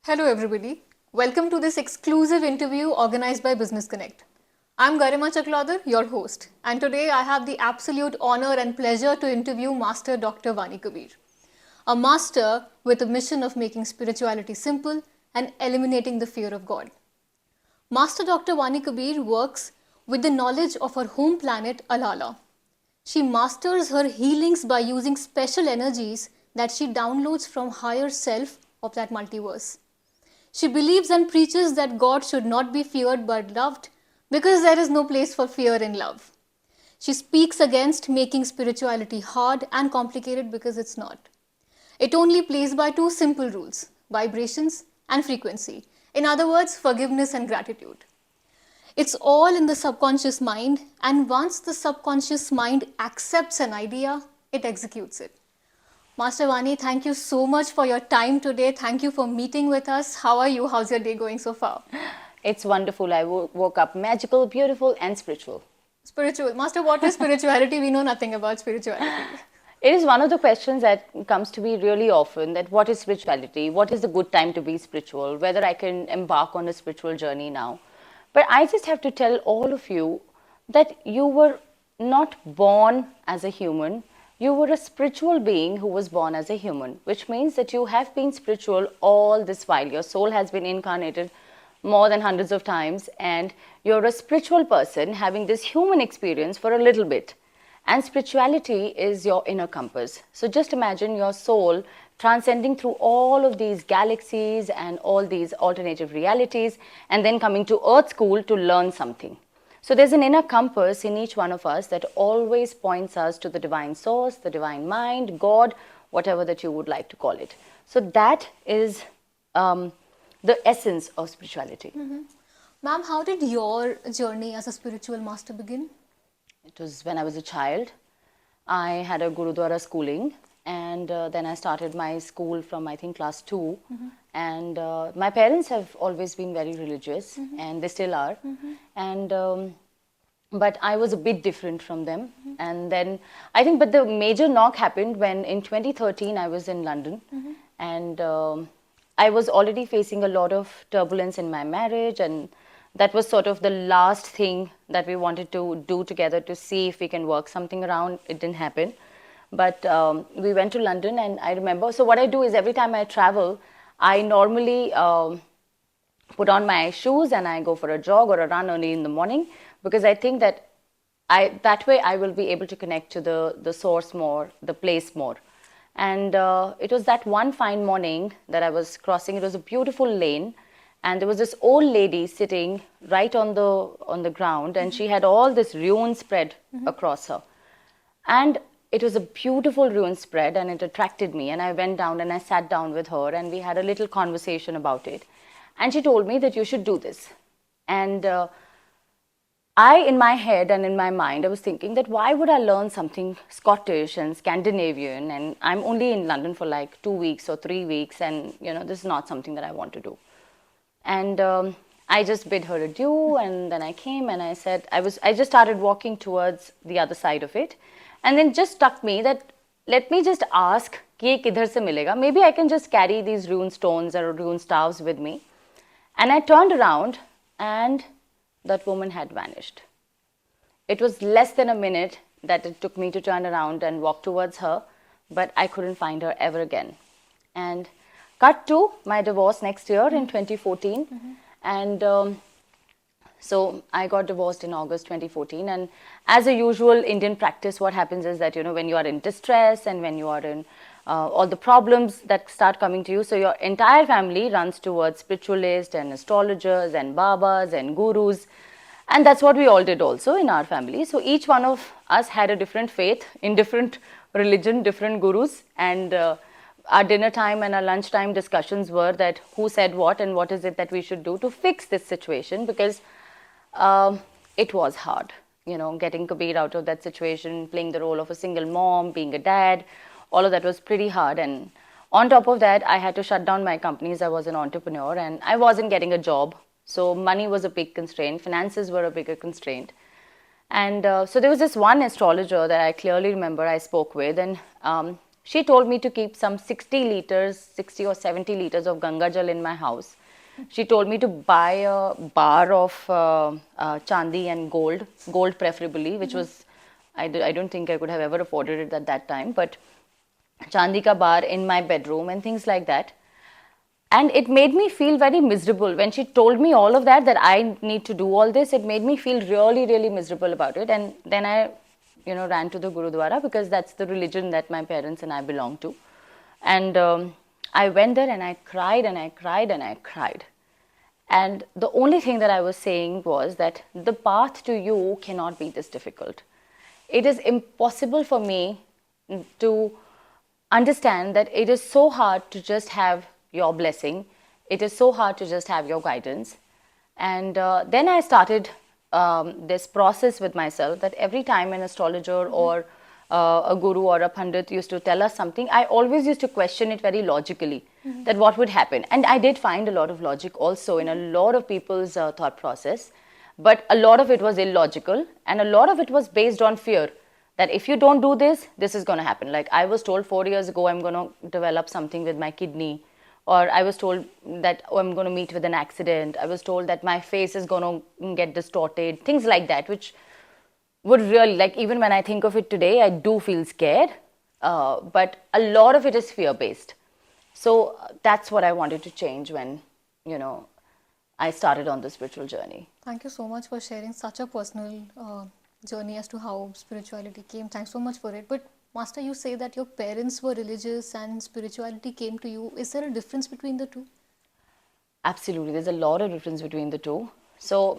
Hello everybody. Welcome to this exclusive interview organized by Business Connect. I'm Garima Chaklaudar, your host, and today I have the absolute honor and pleasure to interview Master Dr. Vani Kabir, a master with a mission of making spirituality simple and eliminating the fear of God. Master Dr. Vani Kabir works with the knowledge of her home planet Alala. She masters her healings by using special energies that she downloads from higher self of that multiverse. She believes and preaches that God should not be feared but loved because there is no place for fear in love. She speaks against making spirituality hard and complicated because it's not. It only plays by two simple rules: vibrations and frequency. In other words, forgiveness and gratitude. It's all in the subconscious mind, and once the subconscious mind accepts an idea, it executes it. Master Vani, thank you so much for your time today. Thank you for meeting with us. How are you? How's your day going so far? It's wonderful. I woke up magical, beautiful, and spiritual. Spiritual. Master, what is spirituality? We know nothing about spirituality. It is one of the questions that comes to me really often, that what is spirituality? What is the good time to be spiritual? Whether I can embark on a spiritual journey now. But I just have to tell all of you that you were not born as a human. You were a spiritual being who was born as a human, which means that you have been spiritual all this while. Your soul has been incarnated more than hundreds of times, and you're a spiritual person having this human experience for a little bit. And spirituality is your inner compass. So just imagine your soul transcending through all of these galaxies and all these alternative realities, and then coming to Earth School to learn something. So there's an inner compass in each one of us that always points us to the divine source, the divine mind, God, whatever that you would like to call it. So that is the essence of spirituality. Ma'am, how did your journey as a spiritual master begin? It was when I was a child. I had a Gurudwara schooling, and then I started my school from, I think, class 2. And my parents have always been very religious, and they still are. And but I was a bit different from them. And then I think, but the major knock happened when in 2013 I was in London, and I was already facing a lot of turbulence in my marriage, and that was sort of the last thing that we wanted to do together to see if we can work something around. It didn't happen. But we went to London, and I remember, so what I do is every time I travel, I normally put on my shoes and I go for a jog or a run early in the morning, because I think that that way I will be able to connect to the source more, the place more. And it was that one fine morning that I was crossing. It was a beautiful lane, and there was this old lady sitting right on the ground, and she had all this ruin spread across her. And it was a beautiful ruin spread, and it attracted me. And I went down and I sat down with her, and we had a little conversation about it. And she told me that you should do this. And I, in my head and in my mind, I was thinking that why would I learn something Scottish and Scandinavian, and I'm only in London for like 2 weeks or 3 weeks, and this is not something that I want to do. And I just bid her adieu, and then I came and I said, I just started walking towards the other side of it, and then just struck me that let me just ask कि ये किधर से मिलेगा? Maybe I can just carry these rune stones or rune staves with me. And I turned around, and that woman had vanished. It was less than a minute that it took me to turn around and walk towards her, but I couldn't find her ever again. And cut to my divorce next year in 2014. And so I got divorced in August 2014. And as a usual Indian practice, what happens is that, when you are in distress and when you are in all the problems that start coming to you, so your entire family runs towards spiritualists and astrologers and babas and gurus. And that's what we all did also in our family. So each one of us had a different faith in different religion, different gurus. And our dinner time and our lunchtime discussions were that who said what and what is it that we should do to fix this situation, because it was hard, getting Kabir out of that situation, playing the role of a single mom, being a dad, all of that was pretty hard. And on top of that, I had to shut down my companies. I was an entrepreneur and I wasn't getting a job. So money was a big constraint, finances were a bigger constraint. And so there was this one astrologer that I clearly remember I spoke with, and She told me to keep some 60 or 70 liters of Ganga Jal in my house. She told me to buy a bar of chandi and gold preferably, which was, I don't think I could have ever afforded it at that time, but chandi ka bar in my bedroom and things like that. And it made me feel very miserable. When she told me all of that I need to do all this, it made me feel really, really miserable about it. And then I, ran to the Gurudwara, because that's the religion that my parents and I belong to. And I went there and I cried and I cried and I cried. And the only thing that I was saying was that the path to you cannot be this difficult. It is impossible for me to understand that it is so hard to just have your blessing. It is so hard to just have your guidance. And then I started this process with myself, that every time an astrologer or a guru or a pandit used to tell us something, I always used to question it very logically, that what would happen. And I did find a lot of logic also in a lot of people's thought process, but a lot of it was illogical, and a lot of it was based on fear, that if you don't do this, this is going to happen. Like I was told 4 years ago, I'm going to develop something with my kidney, or I was told that I'm going to meet with an accident. I was told that my face is going to get distorted, things like that, which would really, like, even when I think of it today, I do feel scared. But a lot of it is fear-based. So that's what I wanted to change when, I started on the spiritual journey. Thank you so much for sharing such a personal journey as to how spirituality came. Thanks so much for it. But Master, you say that your parents were religious and spirituality came to you. Is there a difference between the two? Absolutely. There's a lot of difference between the two. So,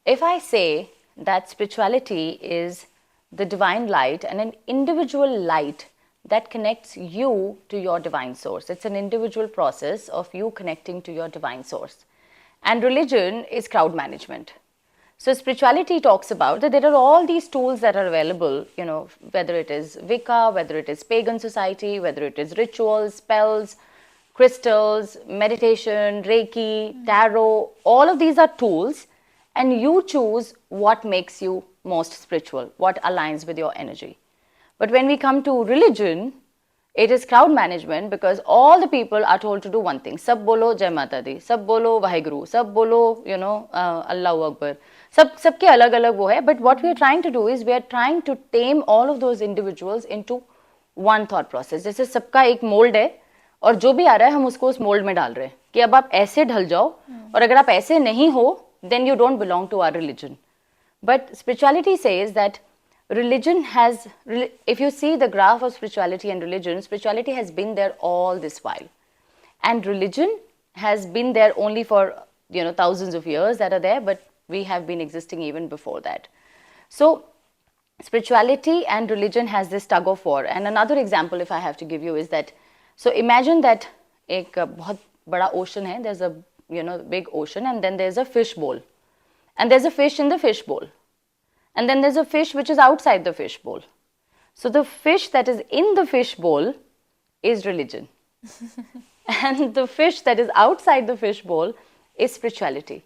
if I say that spirituality is the divine light and an individual light that connects you to your divine source, it's an individual process of you connecting to your divine source. And religion is crowd management. So spirituality talks about that there are all these tools that are available, whether it is Wicca, whether it is pagan society, whether it is rituals, spells, crystals, meditation, Reiki, tarot, all of these are tools, and you choose what makes you most spiritual, what aligns with your energy. But when we come to religion, it is crowd management, because all the people are told to do one thing. Sab bolo Jai Mata Di, sab bolo Vaheguru, sab bolo, Allahu Akbar. सबके अलग अलग वो है, but what we are trying to do is we are trying to tame all of those individuals into one thought process. जैसे सबका एक mould है और जो भी आ रहा है हम उसको उस मोल्ड में डाल रहे हैं कि अब आप ऐसे ढल जाओ, और अगर आप ऐसे नहीं हो then you don't belong to our religion. But spirituality says that religion has, if you see the graph of spirituality and religion, spirituality has been there all this while, and religion has been there only for thousands of years that are there, but we have been existing even before that. So spirituality and religion has this tug of war. And another example, if I have to give you, is that, so imagine that एक बहुत बड़ा ocean है, there's a big ocean, and then there's a fish bowl, and there's a fish in the fish bowl, and then there's a fish which is outside the fish bowl. So the fish that is in the fish bowl is religion, and the fish that is outside the fish bowl is spirituality.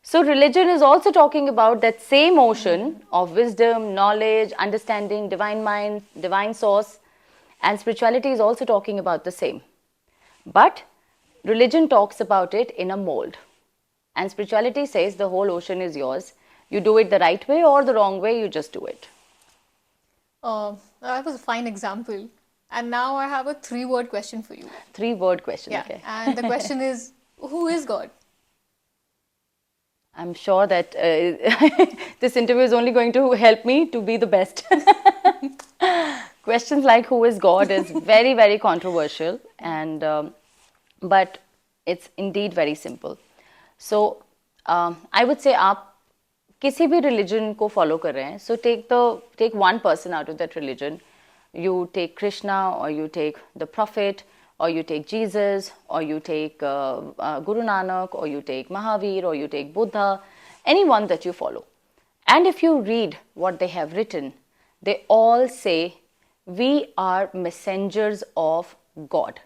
So religion is also talking about that same ocean of wisdom, knowledge, understanding, divine mind, divine source, and spirituality is also talking about the same. But religion talks about it in a mold, and spirituality says the whole ocean is yours. You do it the right way or the wrong way, you just do it. That was a fine example. And now I have a 3-word question for you. 3-word question, yeah. Okay. And the question is, who is God? I'm sure that this interview is only going to help me to be the best. Questions like who is God is very, very controversial, and but it's indeed very simple. So I would say आप किसी भी religion को follow कर रहे हैं, so take one person out of that religion. You take Krishna, or you take the Prophet, or you take Jesus, or you take Guru Nanak, or you take Mahavir, or you take Buddha, anyone that you follow. And if you read what they have written, they all say, we are messengers of God.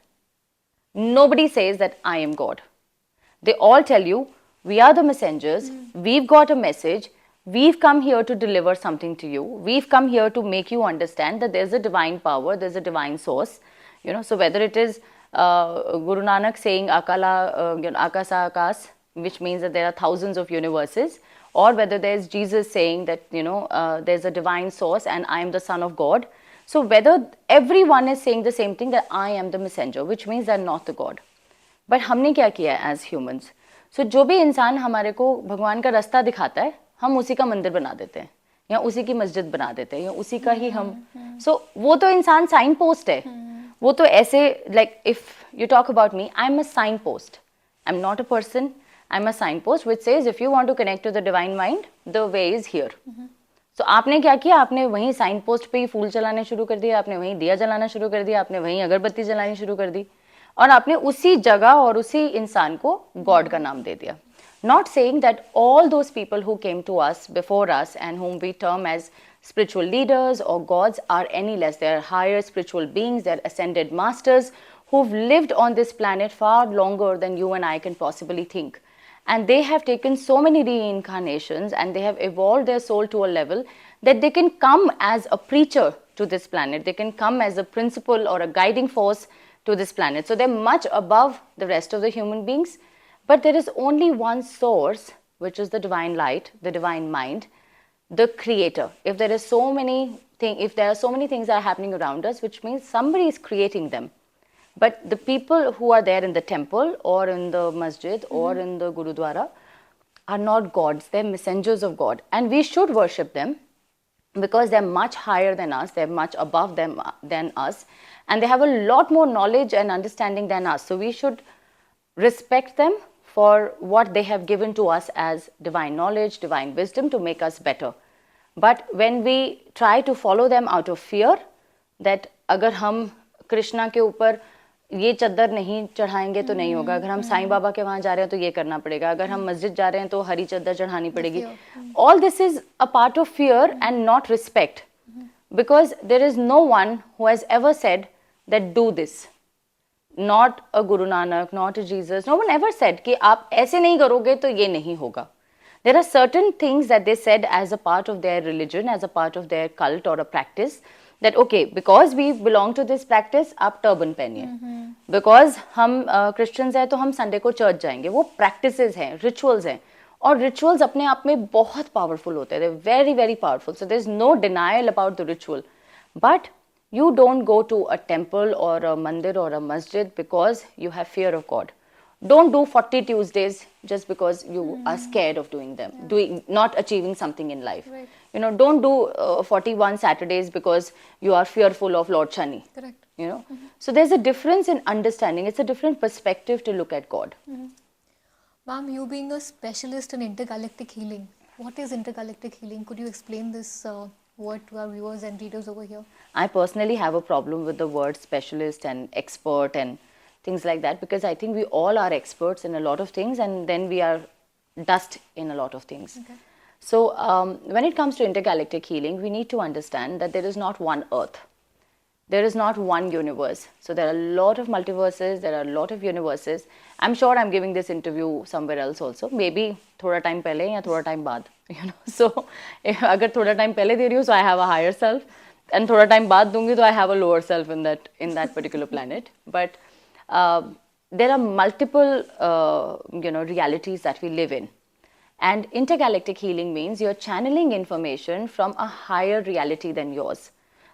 Nobody says that I am God. They all tell you, we are the messengers, we've got a message, We've come here to deliver something to you. We've come here to make you understand that there's a divine power, there's a divine source. So whether it is Guru Nanak saying Akala, Akasa Akas, which means that there are thousands of universes, or whether there's Jesus saying that, there's a divine source and I am the son of God. So whether everyone is saying the same thing, that I am the messenger, which means they're not the God. But हमने क्या किया है as humans? So जो भी इंसान हमारे को भगवान का रास्ता दिखाता है, हम उसी का मंदिर बना देते हैं, या उसी की मस्जिद बना देते हैं, या उसी का ही हम. So वो तो इंसान साइन पोस्ट है. वो तो ऐसे, like if you talk about me, I'm a signpost. I'm not a person. I'm a signpost which says if you want to connect to the divine mind, the way is here. So आपने क्या किया? आपने वहीं sign post पे ही फूल चलाने शुरू कर दिया, आपने वहीं दिया जलाना शुरू कर दिया, आपने वहीं अगरबत्ती जलानी शुरू कर दी, और आपने उसी जगह और उसी इंसान को गॉड का नाम दे दिया. Not saying that all those people who came to us before us and whom we term as spiritual leaders or gods are any less. They are higher spiritual beings, they are ascended masters who've lived on this planet far longer than you and I can possibly think. And they have taken so many reincarnations and they have evolved their soul to a level that they can come as a preacher to this planet. They can come as a principle or a guiding force to this planet. So they're much above the rest of the human beings. But there is only one source, which is the divine light, the divine mind, the creator. If there are so many things that are happening around us, which means somebody is creating them. But the people who are there in the temple or in the masjid or in the gurudwara are not gods, they're messengers of God. And we should worship them because they're much higher than us, they're much above them than us, and they have a lot more knowledge and understanding than us. So we should respect them for what they have given to us as divine knowledge, divine wisdom to make us better. But when we try to follow them out of fear, that अगर हम कृष्णा के ऊपर ये चद्दर नहीं चढ़ाएंगे तो नहीं होगा, अगर हम साईं बाबा के वहाँ जा रहे हैं तो ये करना पड़ेगा, अगर हम मस्जिद जा रहे हैं तो हरी चद्दर चढ़ानी पड़ेगी. All this is a part of fear and not respect, because there is no one who has ever said that do this. Not a Guru Nanak, not a Jesus. No one ever said कि आप ऐसे नहीं करोगे तो ये नहीं होगा. There are certain things that they said as a part of their religion, as a part of their cult or a practice, that okay, because we belong to this practice, आप turban पहनिए. Because हम Christians हैं तो हम Sunday को church जाएंगे. वो practices हैं, rituals हैं. और rituals अपने आप में बहुत powerful होते हैं. They're very, very powerful. So there's no denial about the ritual. But you don't go to a temple or a mandir or a masjid because you have fear of God. Don't do 40 Tuesdays just because you are scared of doing them, not achieving something in life. Right. Don't do 41 Saturdays because you are fearful of Lord Shani. Correct. So there's a difference in understanding. It's a different perspective to look at God. Ma'am, you being a specialist in intergalactic healing, what is intergalactic healing? Could you explain this word to our viewers and readers over here? I personally have a problem with the word specialist and expert and things like that, because I think we all are experts in a lot of things and then we are dust in a lot of things. Okay. So when it comes to intergalactic healing, we need to understand that there is not one earth. There is not one universe. So there are a lot of multiverses, there are a lot of universes. I'm sure I'm giving this interview somewhere else also. Maybe thoda time pehle ya thoda time baad. So agar thoda time pehle de rahi hu, so I have a higher self. And thoda time baad dungi, so I have a lower self in that particular planet. But there are multiple realities that we live in. And intergalactic healing means you're channeling information from a higher reality than yours.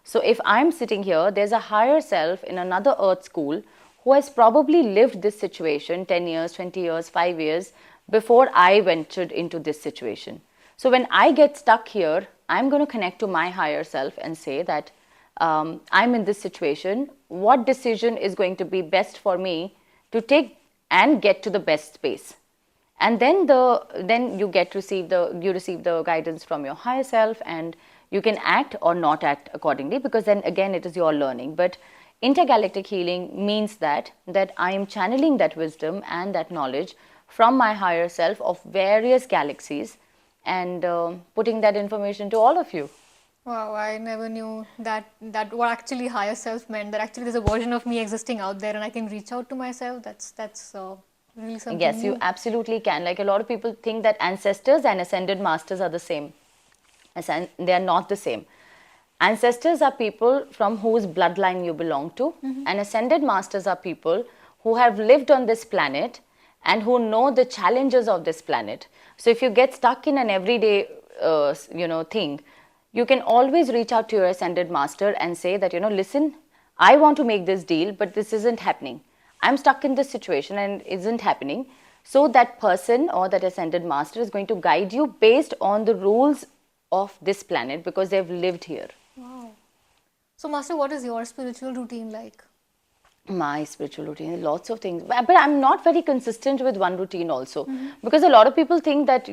So if I'm sitting here, there's a higher self in another earth school who has probably lived this situation 10 years, 20 years, 5 years before I ventured into this situation. So when I get stuck here, I'm going to connect to my higher self and say that I'm in this situation. What decision is going to be best for me to take and get to the best space? And then you receive the guidance from your higher self, and you can act or not act accordingly, because then again it is your learning. But intergalactic healing means that I am channeling that wisdom and that knowledge from my higher self of various galaxies and putting that information to all of you. Wow, I never knew that what actually higher self meant, that actually there's a version of me existing out there and I can reach out to myself. That's really something Yes, you new. absolutely can. Like a lot of people think that ancestors and ascended masters are the same. They are not the same. Ancestors are people from whose bloodline you belong to, and ascended masters are people who have lived on this planet and who know the challenges of this planet. So if you get stuck in an everyday, thing, you can always reach out to your ascended master and say that, listen, I want to make this deal, but this isn't happening. I'm stuck in this situation and it isn't happening. So that person or that ascended master is going to guide you based on the rules of this planet because they've lived here. Wow. So, Master, what is your spiritual routine like? My spiritual routine, lots of things, but I'm not very consistent with one routine also, because a lot of people think that,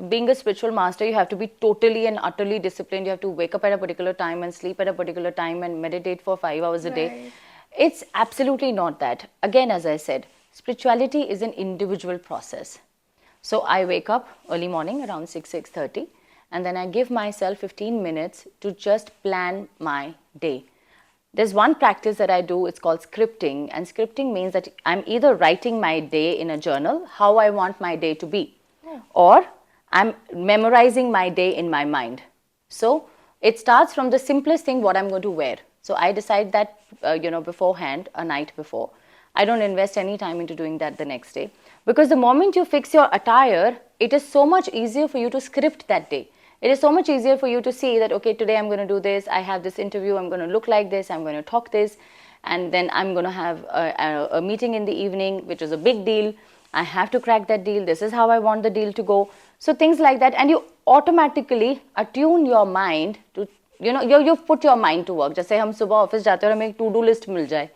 being a spiritual master, you have to be totally and utterly disciplined. You have to wake up at a particular time and sleep at a particular time and meditate for 5 hours a day. Right. It's absolutely not that. Again, as I said, spirituality is an individual process. So I wake up early morning around 6:30, and then I give myself 15 minutes to just plan my day. There's one practice that I do, it's called scripting, and scripting means that I'm either writing my day in a journal, how I want my day to be, or I'm memorizing my day in my mind. So it starts from the simplest thing, what I'm going to wear. So I decide that, beforehand, a night before. I don't invest any time into doing that the next day, because the moment you fix your attire, it is so much easier for you to script that day. It is so much easier for you to see that, okay, today I'm going to do this, I have this interview, I'm going to look like this, I'm going to talk this, and then I'm going to have a meeting in the evening, which is a big deal. I have to crack that deal. This is how I want the deal to go. So things like that, and you automatically attune your mind to, you've put your mind to work. जैसे हम सुबह office जाते हैं और हमें एक to-do list मिल जाए,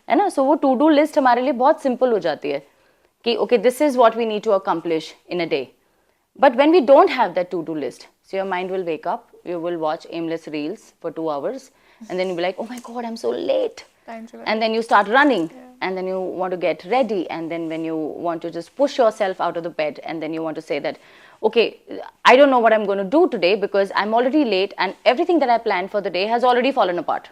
है ना? So वो to-do list हमारे लिए बहुत simple हो जाती है कि okay, this is what we need to accomplish in a day. But when we don't have that to-do list, so your mind will wake up, you will watch aimless reels for 2 hours, and then you'll be like, oh my God, I'm so late. And then you start running, and then you want to get ready, and then when you want to just push yourself out of the bed, and then you want to say that, okay, I don't know what I'm going to do today because I'm already late, and everything that I planned for the day has already fallen apart.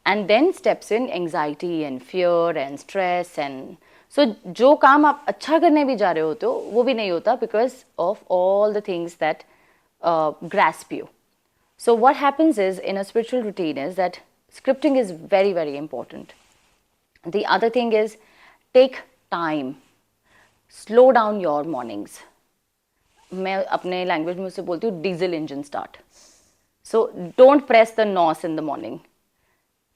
And then steps in anxiety and fear and stress, and so जो काम आप अच्छा करने भी जा रहे होते हो वो भी नहीं होता because of all the things that grasp you. So what happens is in a spiritual routine is that scripting is very, very important. The other thing is take time, slow down your mornings. मैं अपने language में उसे बोलती हूँ diesel engine start. So don't press the nos in the morning.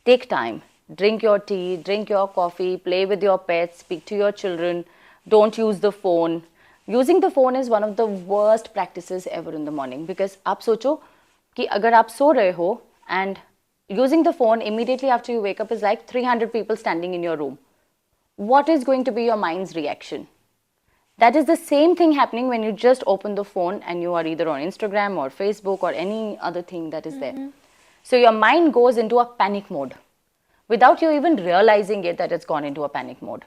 Take time. Drink your tea, drink your coffee, play with your pets, speak to your children. Don't use the phone. Using the phone is one of the worst practices ever in the morning because आप सोचो कि अगर आप सो रहे हो and using the phone immediately after you wake up is like 300 people standing in your room. What is going to be your mind's reaction? That is the same thing happening when you just open the phone and you are either on Instagram or Facebook or any other thing that is there. So your mind goes into a panic mode without you even realizing it that it's gone into a panic mode.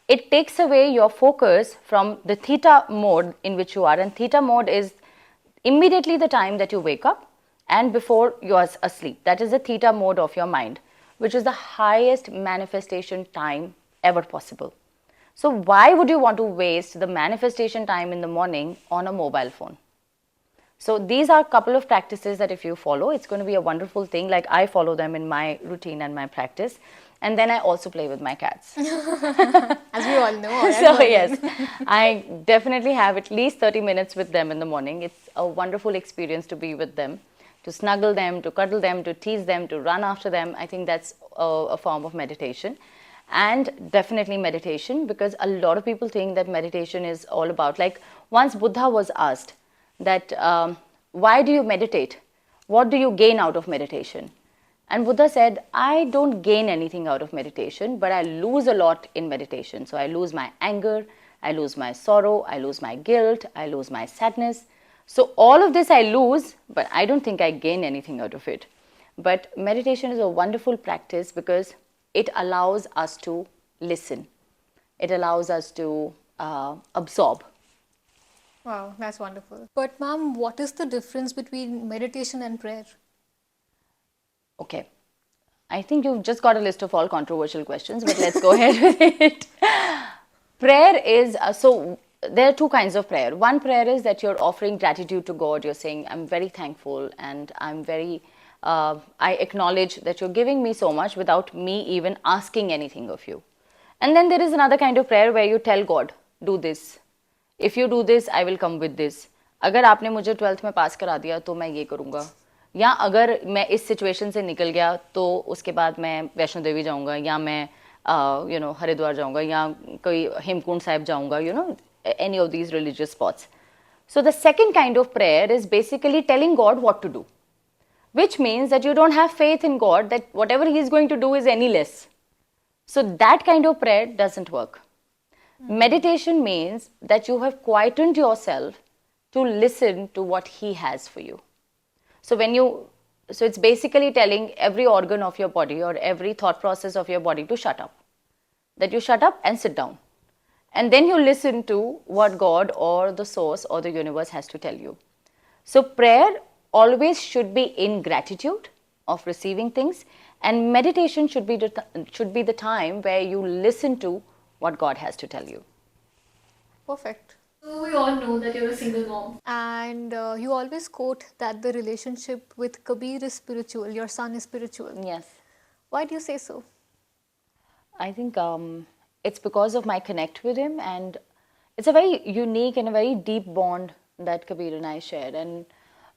It takes away your focus from the theta mode in which you are, and theta mode is immediately the time that you wake up and before you are asleep. That is the theta mode of your mind, which is the highest manifestation time ever possible. So why would you want to waste the manifestation time in the morning on a mobile phone? So these are a couple of practices that if you follow, it's going to be a wonderful thing. Like I follow them in my routine and my practice. And then I also play with my cats. As we all know. So yes, I definitely have at least 30 minutes with them in the morning. It's a wonderful experience to be with them, to snuggle them, to cuddle them, to tease them, to run after them. I think that's a form of meditation. And definitely meditation, because a lot of people think that meditation is all about, like once Buddha was asked that why do you meditate? What do you gain out of meditation? And Buddha said, I don't gain anything out of meditation, but I lose a lot in meditation. So I lose my anger, I lose my sorrow, I lose my guilt, I lose my sadness. So all of this I lose, but I don't think I gain anything out of it. But meditation is a wonderful practice because it allows us to listen. It allows us to absorb. Wow, that's wonderful. But ma'am, what is the difference between meditation and prayer? Okay, I think you've just got a list of all controversial questions, but let's go ahead with it. Prayer is, so there are two kinds of prayer. One prayer is that you're offering gratitude to God. You're saying, I'm very thankful and I acknowledge that you're giving me so much without me even asking anything of you. And then there is another kind of prayer where you tell God, do this. If you do this, I will come with this. अगर आपने मुझे 12th में पास करा दिया तो मैं ये करूँगा, या अगर मैं इस सिचुएशन से निकल गया तो उसके बाद मैं वैष्णो देवी जाऊँगा, या मैं हरिद्वार जाऊँगा, या कोई हेमकुंड साहिब जाऊँगा, any of these religious spots. So the second kind of prayer is basically telling God what to do, which means that you don't have faith in God that whatever he is going to do is any less. So that kind of prayer doesn't work. Meditation means that you have quietened yourself to listen to what he has for you. So it's basically telling every organ of your body or every thought process of your body to shut up. That you shut up and sit down. And then you listen to what God or the source or the universe has to tell you. So prayer always should be in gratitude of receiving things, and meditation should be the time where you listen to what God has to tell you. Perfect. So we all know that you're a single mom, and you always quote that the relationship with Kabir is spiritual, your son is spiritual. Yes. Why do you say so? I think it's because of my connect with him, and it's a very unique and a very deep bond that Kabir and I shared. And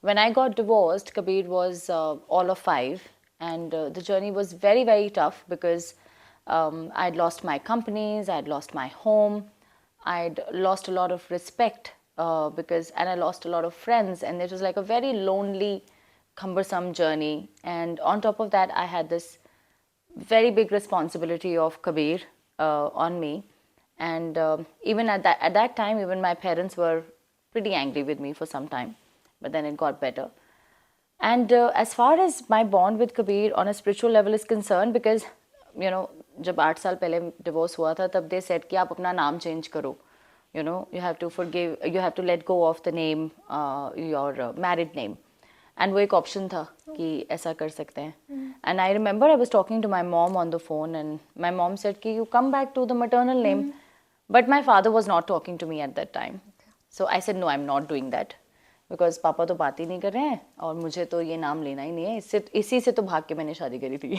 when I got divorced, Kabir was all of 5, and the journey was very, very tough because I'd lost my companies, I'd lost my home, I'd lost a lot of respect and I lost a lot of friends, and it was like a very lonely, cumbersome journey. And on top of that, I had this very big responsibility of Kabir on me, and even at that time, even my parents were pretty angry with me for some time, but then it got better. And as far as my bond with Kabir on a spiritual level is concerned, because जब 8 साल पहले divorce हुआ था, तब they said कि आप अपना नाम change करो, you have to forgive, you have to let go of the name, your married name. And वो एक option था कि ऐसा कर सकते हैं. And I remember I was talking to my mom on the phone, and my mom said कि you come back to the maternal name. But my father was not talking to me at that time. So I said, no, I'm not doing that. Because पापा तो बात ही नहीं कर रहे हैं और मुझे तो ये नाम लेना ही नहीं है, इसी से तो भाग के मैंने शादी करी थी.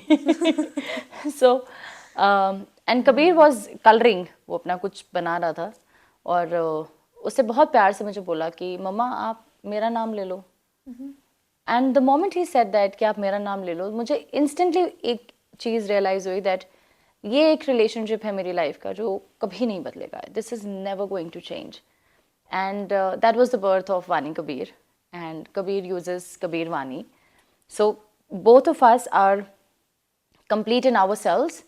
So and Kabir was coloring, वो अपना कुछ बना रहा था, और उससे बहुत प्यार से मुझे बोला कि मम्मा आप मेरा नाम ले लो. And the moment he said that कि आप मेरा नाम ले लो, मुझे instantly एक चीज़ realize हुई that ये एक relationship है मेरी life का जो कभी नहीं बदलेगा. This is never going to change. And that was the birth of Vani Kabir, and Kabir uses Kabir Vani. So both of us are complete in ourselves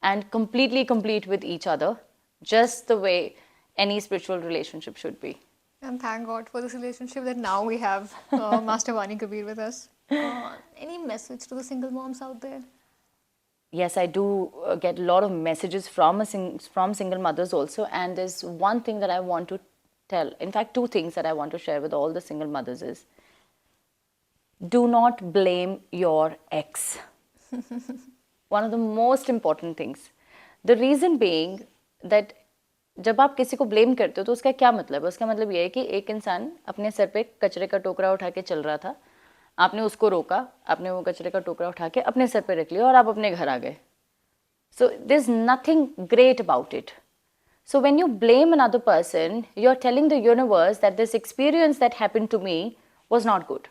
and completely complete with each other, just the way any spiritual relationship should be. And thank God for this relationship that now we have Master Vani Kabir with us. Any message to the single moms out there? Yes, I do get a lot of messages from single mothers also, and there's one thing that I want to tell. In fact, 2 things that I want to share with all the single mothers is, do not blame your ex. One of the most important things. The reason being that जब आप किसी को blame करते हो तो उसका क्या मतलब है? उसका मतलब ये है कि एक इंसान अपने सर पे कचरे का टोकरा उठा के चल रहा था, आपने उसको रोका, आपने वो कचरे का टोकरा उठा के अपने सर पे रख लिया और आप अपने घर आ गए. So there's nothing great about it. So when you blame another person, you're telling the universe that this experience that happened to me was not good.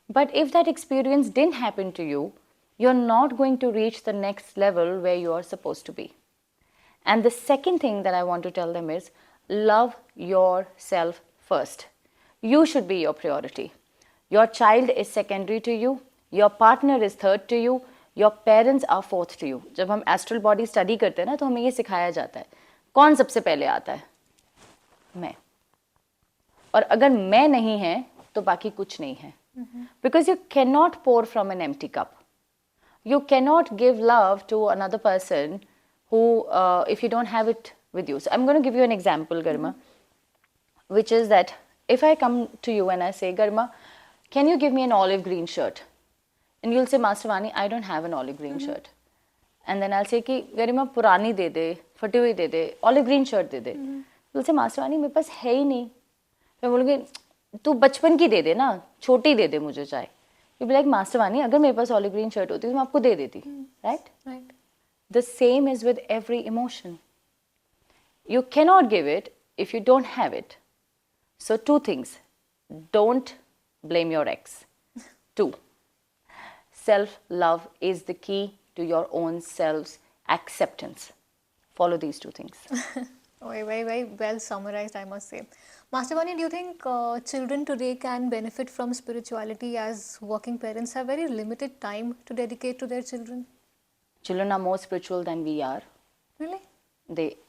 But if that experience didn't happen to you, you're not going to reach the next level where you are supposed to be. And the second thing that I want to tell them is, love yourself first. You should be your priority. Your child is secondary to you. Your partner is third to you. Your parents are fourth to you. जब हम astral body study करते हैं ना, तो हमें ये सिखाया जाता है, कौन सबसे पहले आता है? मैं. और अगर मैं नहीं है तो बाकी कुछ नहीं है. Because you cannot pour from an empty cup. You cannot give love to another person who, if you don't have it with you. So I'm going to give you an example, Garima, which is that if I come to you and I say, Garima, can you give me an olive green shirt? And you'll say, Master Vani, I don't have an olive green shirt. And then I'll say कि गरिमा पुरानी दे दे, फटी हुई दे दे, olive green shirt दे दे. He'll say master वानी मेरे पास है ही नहीं. मैं बोलूँगी तू बचपन की दे दे ना, छोटी दे दे मुझे चाहे. You'll be like मास्टर वानी अगर मेरे पास olive green shirt होती तो मैं आपको दे देती. Right? Right. The same is with every emotion. You cannot give it if you don't have it. So 2 things. Don't blame your ex. 2. Self-love is the key to your own self's acceptance. Follow these 2 things. Very, very, very well summarized, I must say. Master Vani, do you think children today can benefit from spirituality as working parents have very limited time to dedicate to their children? Children are more spiritual than we are. Really?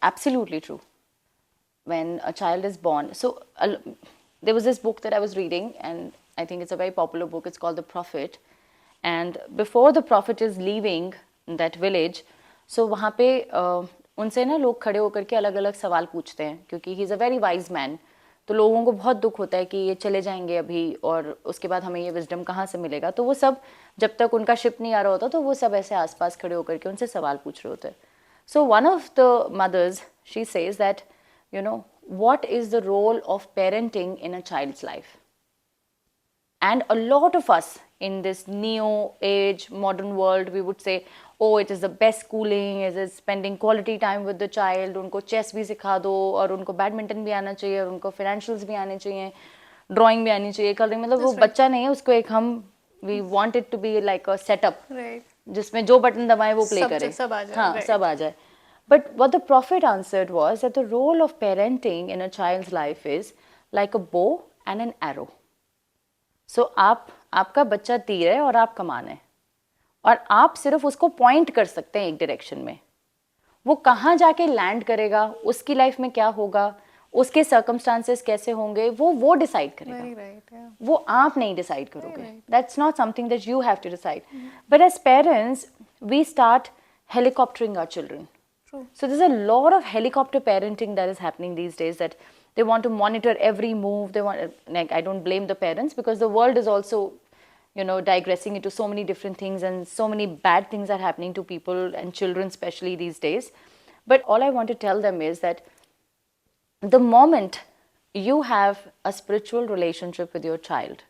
Absolutely true. When a child is born, so there was this book that I was reading, and I think it's a very popular book. It's called The Prophet. And before the prophet is leaving that village, so वहाँ पे उनसे ना लोग खड़े होकर के अलग अलग सवाल पूछते हैं, क्योंकि he is a very wise man. तो लोगों को बहुत दुख होता है कि ये चले जाएंगे अभी और उसके बाद हमें ये विजडम कहाँ से मिलेगा. तो वो सब जब तक उनका शिप नहीं आ रहा होता तो वो सब ऐसे आसपास खड़े होकर के उनसे सवाल पूछ रहे होते हैं. So one of the mothers, she says that, you know, what is the role of parenting in a child's life? And a lot of us in this neo-age modern world, we would say, oh, it is the best schooling, it is spending quality time with the child, उनको chess भी सिखा दो और उनको badminton भी आना चाहिए और उनको financials भी आने चाहिए, drawing भी आनी चाहिए, coloring, मतलब वो बच्चा नहीं है, उसको एक हम we want it to be like a setup, right, जिसमें जो बटन दबाए वो play करे, सब आ जाए, हाँ right. सब आ जाए. But what the prophet answered was that the role of parenting in a child's life is like a bow and an arrow. So आपका बच्चा तीर है और आप कमान है और आप सिर्फ उसको पॉइंट कर सकते हैं एक डायरेक्शन में. वो कहाँ जाके लैंड करेगा, उसकी लाइफ में क्या होगा, उसके सर्कमस्टांसेस कैसे होंगे, वो डिसाइड करेगा. right, yeah. वो आप नहीं डिसाइड करोगे. That's not something that you have to decide. But as parents we start helicoptering our children. True. So there's a lot of helicopter parenting that is happening these days, that they want to monitor every move. They want, like, I don't blame the parents because the world is also, you know, digressing into so many different things and so many bad things are happening to people and children especially these days. But all I want to tell them is that the moment you have a spiritual relationship with your child,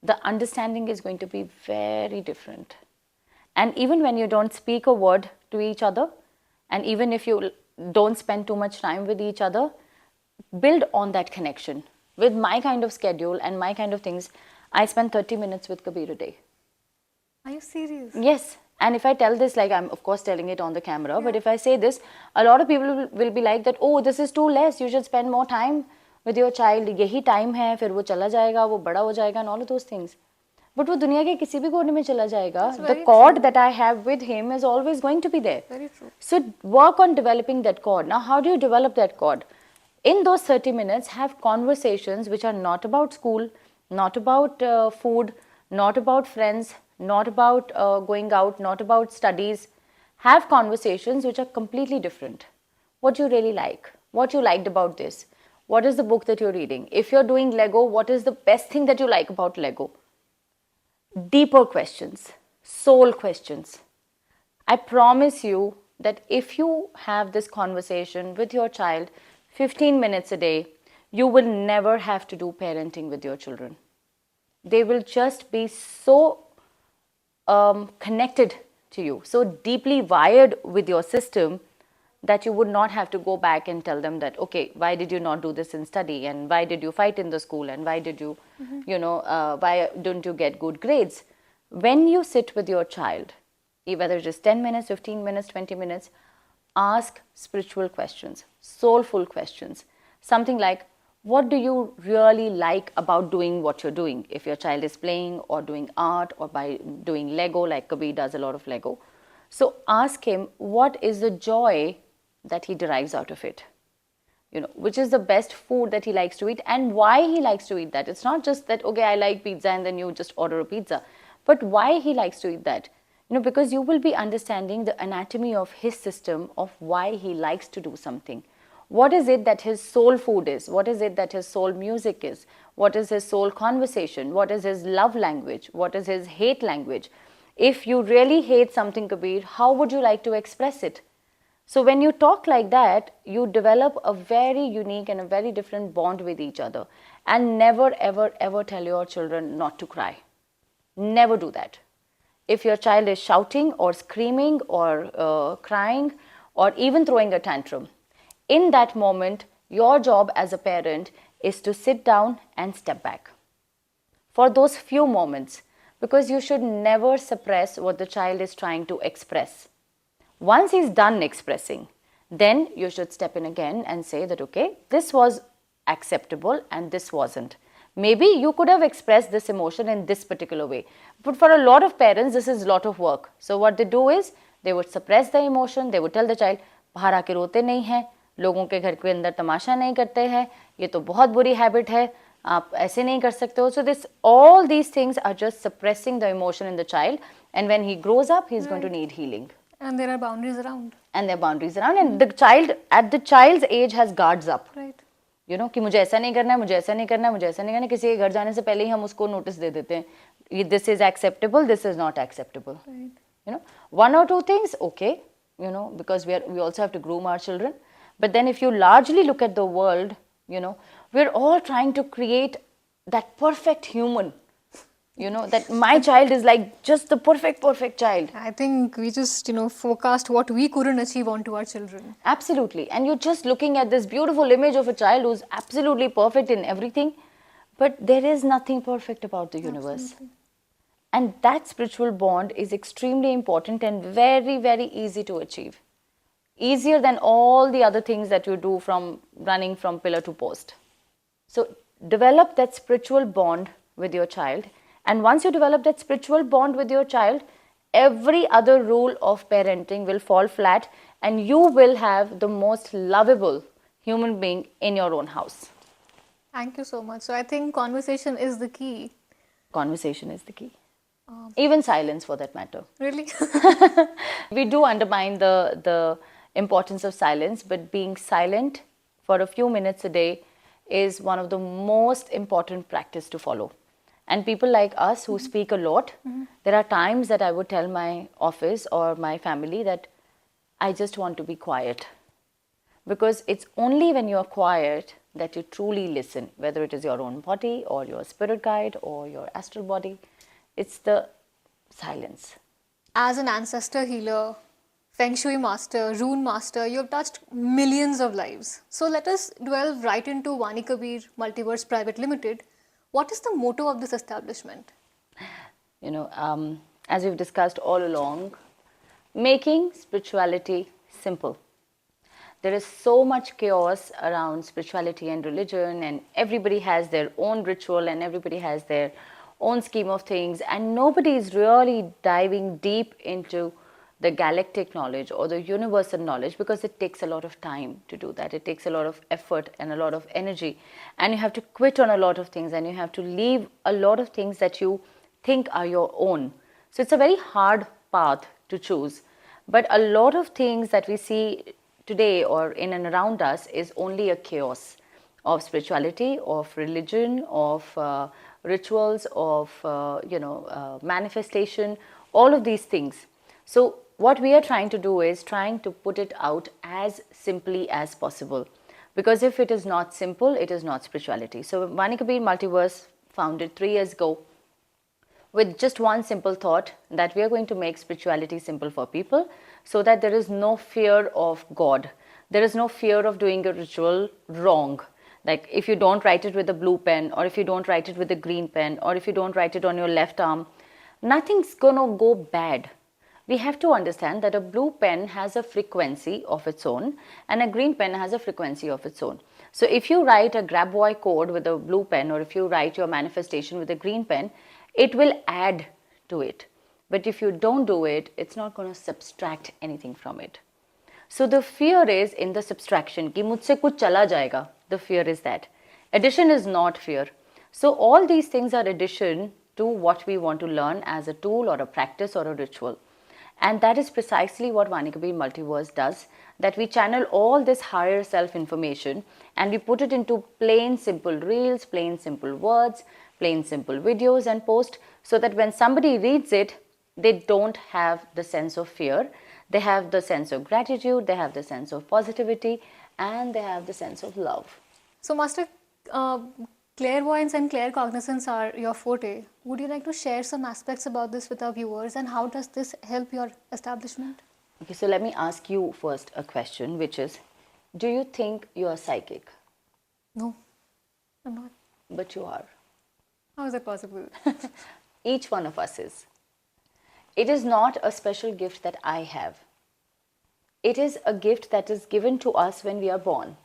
the understanding is going to be very different. And even when you don't speak a word to each other, and even if you don't spend too much time with each other, build on that connection. With my kind of schedule and my kind of things, I spend 30 minutes with Kabir a day. Are you serious? Yes. And if I tell this, like, I'm of course telling it on the camera, but if I say this, a lot of people will be like that, oh, this is too less, you should spend more time with your child. Yahi time hai, फिर वो चला जाएगा, वो बड़ा हो जाएगा, and all of those things. But वो दुनिया के किसी भी कोने में चला जाएगा. The cord that I have with him is always going to be there. Very true. So work on developing that cord. Now, how do you develop that cord? In those 30 minutes, have conversations which are not about school, not about food, not about friends, not about going out, not about studies. Have conversations which are completely different. What you really like, what you liked about this, what is the book that you're reading. If you're doing Lego, what is the best thing that you like about Lego? Deeper questions, soul questions. I promise you that if you have this conversation with your child 15 minutes a day, you will never have to do parenting with your children. They will just be so connected to you, so deeply wired with your system that you would not have to go back and tell them that, okay, why did you not do this in study, and why did you fight in the school, and why did you, why don't you get good grades? When you sit with your child, whether it is 10 minutes, 15 minutes, 20 minutes, ask spiritual questions, soulful questions. Something like, what do you really like about doing what you're doing? If your child is playing or doing art or by doing Lego, like Kabir does a lot of Lego. So ask him, what is the joy that he derives out of it? Which is the best food that he likes to eat and why he likes to eat that. It's not just that, okay, I like pizza and then you just order a pizza, but why he likes to eat that. Because you will be understanding the anatomy of his system of why he likes to do something. What is it that his soul food is? What is it that his soul music is? What is his soul conversation? What is his love language? What is his hate language? If you really hate something, Kabir, how would you like to express it? So when you talk like that, you develop a very unique and a very different bond with each other. And never, ever, ever tell your children not to cry. Never do that. If your child is shouting or screaming or crying or even throwing a tantrum, in that moment, your job as a parent is to sit down and step back for those few moments, because you should never suppress what the child is trying to express. Once he's done expressing, then you should step in again and say that, okay, this was acceptable and this wasn't. Maybe you could have expressed this emotion in this particular way. But for a lot of parents, this is a lot of work. So what they do is, they would suppress the emotion, they would tell the child, बाहर आके रोते नहीं हैं, लोगों के घर के अंदर तमाशा नहीं करते हैं, ये तो बहुत बुरी हैबिट है, आप ऐसे नहीं कर सकते हो. So this, all these things are just suppressing the emotion in the child, and when he grows up, he's going to need healing. And there are boundaries around. And there are boundaries around, and the child at the child's age has guards up. Right. You know, कि मुझे ऐसा नहीं करना है, मुझे ऐसा नहीं करना है, मुझे ऐसा नहीं करना है. किसी के घर जाने से पहले ही हम उसको नोटिस दे देते हैं, this is acceptable, this is not acceptable. Right. You know, one or two things, okay, you know, because we also have to groom our children. But then if you largely look at the world, you know, we're all trying to create that perfect human. You know, that my child is like just the perfect child. I think we just, forecast what we couldn't achieve onto our children. Absolutely. And you're just looking at this beautiful image of a child who's absolutely perfect in everything. But there is nothing perfect about the universe. Absolutely. And that spiritual bond is extremely important and very, very easy to achieve. Easier than all the other things that you do from running from pillar to post. So develop that spiritual bond with your child. And once you develop that spiritual bond with your child, every other rule of parenting will fall flat, and you will have the most lovable human being in your own house. Thank you so much. So I think conversation is the key. Conversation is the key. Even silence, for that matter. Really? We do undermine the importance of silence, but being silent for a few minutes a day is one of the most important practice to follow. And people like us who speak a lot, there are times that I would tell my office or my family that I just want to be quiet. Because it's only when you're quiet that you truly listen, whether it is your own body or your spirit guide or your astral body. It's the silence. As an ancestor healer, Feng Shui master, rune master, you have touched millions of lives. So let us delve right into Vani Kabir Multiverse Private Limited. What is the motto of this establishment? You know, as we've discussed all along, making spirituality simple. There is so much chaos around spirituality and religion, and everybody has their own ritual and everybody has their own scheme of things, and nobody is really diving deep into the galactic knowledge or the universal knowledge, because it takes a lot of time to do that. It takes a lot of effort and a lot of energy, and you have to quit on a lot of things, and you have to leave a lot of things that you think are your own. So it's a very hard path to choose, but a lot of things that we see today or in and around us is only a chaos of spirituality, of religion, of rituals, of manifestation, all of these things. So what we are trying to do is trying to put it out as simply as possible, because if it is not simple, it is not spirituality. So Vani Kabir Multiverse, founded 3 years ago, with just one simple thought, that we are going to make spirituality simple for people, so that there is no fear of God. There is no fear of doing a ritual wrong. Like if you don't write it with a blue pen, or if you don't write it with a green pen, or if you don't write it on your left arm, nothing's gonna go bad. We have to understand that a blue pen has a frequency of its own and a green pen has a frequency of its own. So if you write a grab boy code with a blue pen, or if you write your manifestation with a green pen, it will add to it. But if you don't do it, it's not going to subtract anything from it. So the fear is in the subtraction, कि मुझसे कुछ चला जाएगा. The fear is that. Addition is not fear. So all these things are addition to what we want to learn as a tool or a practice or a ritual. And that is precisely what Vani Kabir Multiverse does, that we channel all this higher self information and we put it into plain simple reels, plain simple words, plain simple videos and post, so that when somebody reads it, they don't have the sense of fear. They have the sense of gratitude, they have the sense of positivity, and they have the sense of love. So, Master, uh, clairvoyance and claircognizance are your forte. Would you like to share some aspects about this with our viewers, and how does this help your establishment? Okay, so let me ask you first a question, which is, do you think you are psychic? No, I'm not. But you are. How is that possible? Each one of us is. It is not a special gift that I have. It is a gift that is given to us when we are born.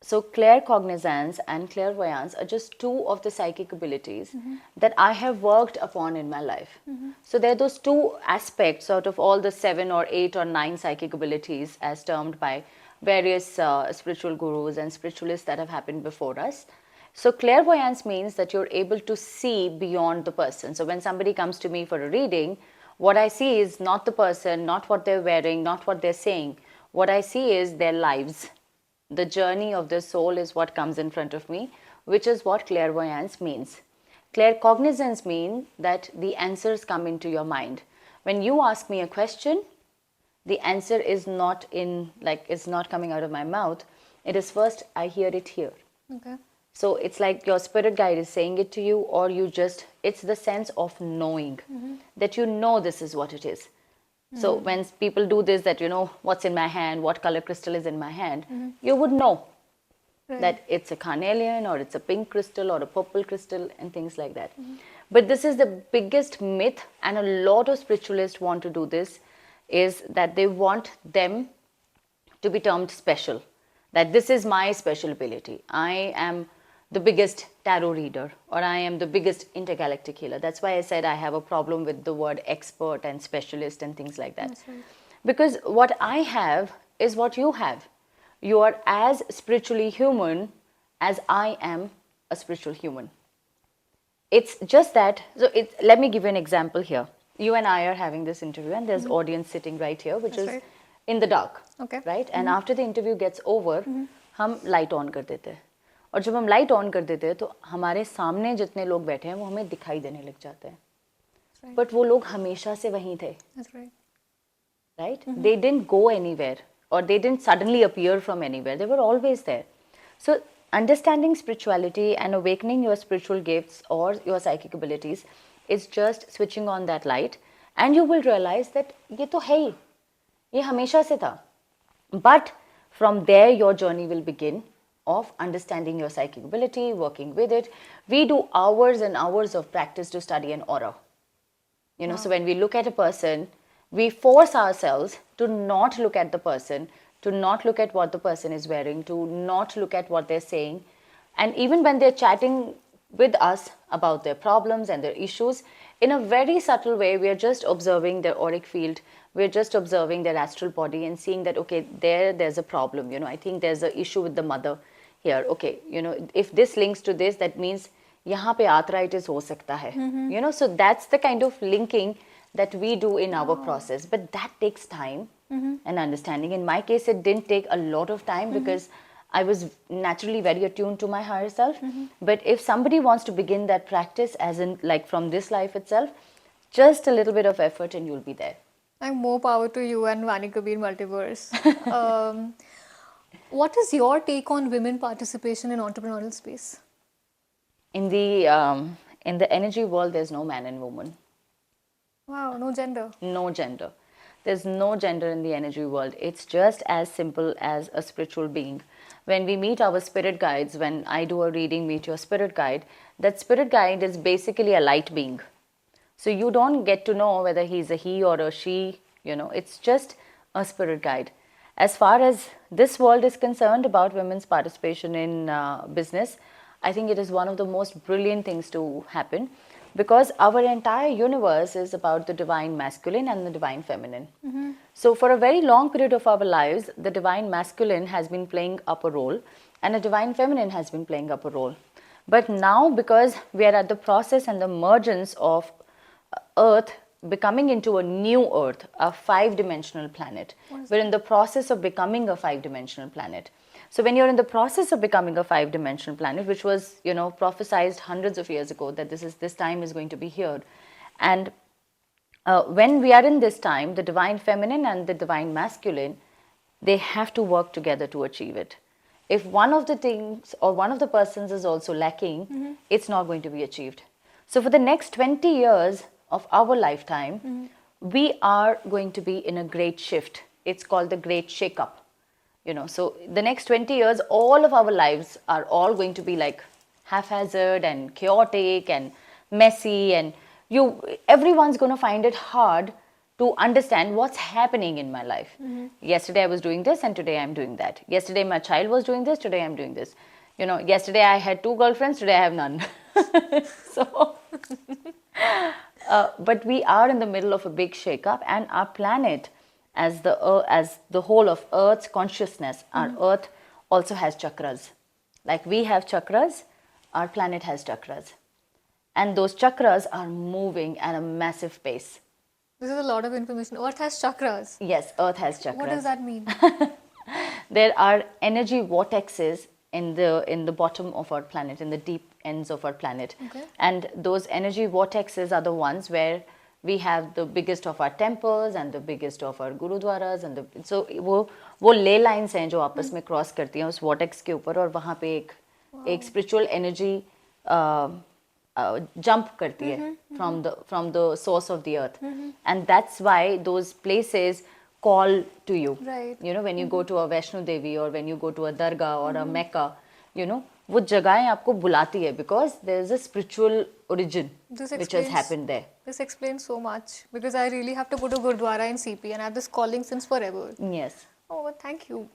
So claircognizance and clairvoyance are just two of the psychic abilities that I have worked upon in my life. So there are those two aspects out of all the 7 or 8 or 9 psychic abilities as termed by various spiritual gurus and spiritualists that have happened before us. So clairvoyance means that you're able to see beyond the person. So when somebody comes to me for a reading, what I see is not the person, not what they're wearing, not what they're saying. What I see is their lives. The journey of their soul is what comes in front of me, which is what clairvoyance means. Claircognizance means that the answers come into your mind. When you ask me a question, the answer is not it's not coming out of my mouth. It is first, I hear it here. Okay. So it's like your spirit guide is saying it to you, or it's the sense of knowing that you know this is what it is. So when people do this, that what's in my hand, what color crystal is in my hand, you would know that it's a carnelian or it's a pink crystal or a purple crystal and things like that. But this is the biggest myth, and a lot of spiritualists want to do this, is that they want them to be termed special, that this is my special ability. I am the biggest tarot reader, or I am the biggest intergalactic healer. That's why I said I have a problem with the word expert and specialist and things like that. That's right. Because what I have is what you have. You are as spiritually human as I am a spiritual human. It's just that, let me give you an example here. You and I are having this interview, and there's audience sitting right here, which That's is right. in the dark, Okay. right? And after the interview gets over, हम light on कर देते हैं, और जब हम light on कर देते हैं तो हमारे सामने जितने लोग बैठे हैं वो हमें दिखाई देने लग जाते हैं. Right. बट वो लोग हमेशा से वहीं थे, That's right. right? They didn't go anywhere, or they didn't suddenly appear from anywhere. They were always there. So understanding spirituality and awakening your spiritual gifts or your psychic abilities is just switching on that light, and you will realize that ये तो है ही, ये हमेशा से था. But from there your journey will begin of understanding your psychic ability, working with it. We do hours and hours of practice to study an aura. So when we look at a person, we force ourselves to not look at the person, to not look at what the person is wearing, to not look at what they're saying. And even when they're chatting with us about their problems and their issues, in a very subtle way, we are just observing their auric field. We're just observing their astral body and seeing that, okay, there's a problem. I think there's an issue with the mother here. Okay, if this links to this, that means यहाँ पे arthritis हो सकता है. So that's the kind of linking that we do in our process. But that takes time and understanding. In my case, it didn't take a lot of time because I was naturally very attuned to my higher self. But if somebody wants to begin that practice, as in like from this life itself, just a little bit of effort and you'll be there. And more power to you and Vani Kabir Multiverse. What is your take on women participation in entrepreneurial space? In the energy world, there's no man and woman. Wow, no gender. No gender. There's no gender in the energy world. It's just as simple as a spiritual being. When we meet our spirit guides, when I do a reading, meet your spirit guide, that spirit guide is basically a light being. So you don't get to know whether he's a he or a she, it's just a spirit guide. As far as this world is concerned about women's participation in business, I think it is one of the most brilliant things to happen, because our entire universe is about the divine masculine and the divine feminine. So for a very long period of our lives, the divine masculine has been playing up a role and the divine feminine has been playing up a role. But now, because we are at the process and the emergence of Earth becoming into a new Earth, a 5-dimensional planet, we're in the process of becoming a 5-dimensional planet. So when you're in the process of becoming a 5-dimensional planet, which was, prophesized hundreds of years ago that this time is going to be here, and When we are in this time, the divine feminine and the divine masculine, they have to work together to achieve it. If one of the things or one of the persons is also lacking, it's not going to be achieved. So for the next 20 years of our lifetime, we are going to be in a great shift. It's called the great shake-up. So the next 20 years, all of our lives are all going to be like haphazard and chaotic and messy, and everyone's going to find it hard to understand what's happening in my life. Yesterday I was doing this and today I'm doing that. Yesterday my child was doing this, today I'm doing this. Yesterday I had 2 girlfriends, today I have none. So, but we are in the middle of a big shake-up, and our planet, as the whole of Earth's consciousness, our Earth also has chakras. Like we have chakras, our planet has chakras. And those chakras are moving at a massive pace. This is a lot of information. Earth has chakras. Yes, Earth has chakras. What does that mean? There are energy vortexes in the bottom of our planet, in the deep ends of our planet. Okay. And those energy vortexes are the ones where we have the biggest of our temples and the biggest of our gurudwaras, and so वो ले lines हैं जो आपस में cross करती हैं उस vortex के ऊपर, और वहाँ पे एक spiritual energy jump करती है from the source of the earth, and that's why those places call to you. Right. When you go to a Vaishno Devi or when you go to a Dargah or a Mecca, वो जगहें आपको बुलाती है because there is a spiritual origin which has happened there. This explains so much, because I really have to go to Gurdwara in CP and I have this calling since forever. Yes. Oh, thank you.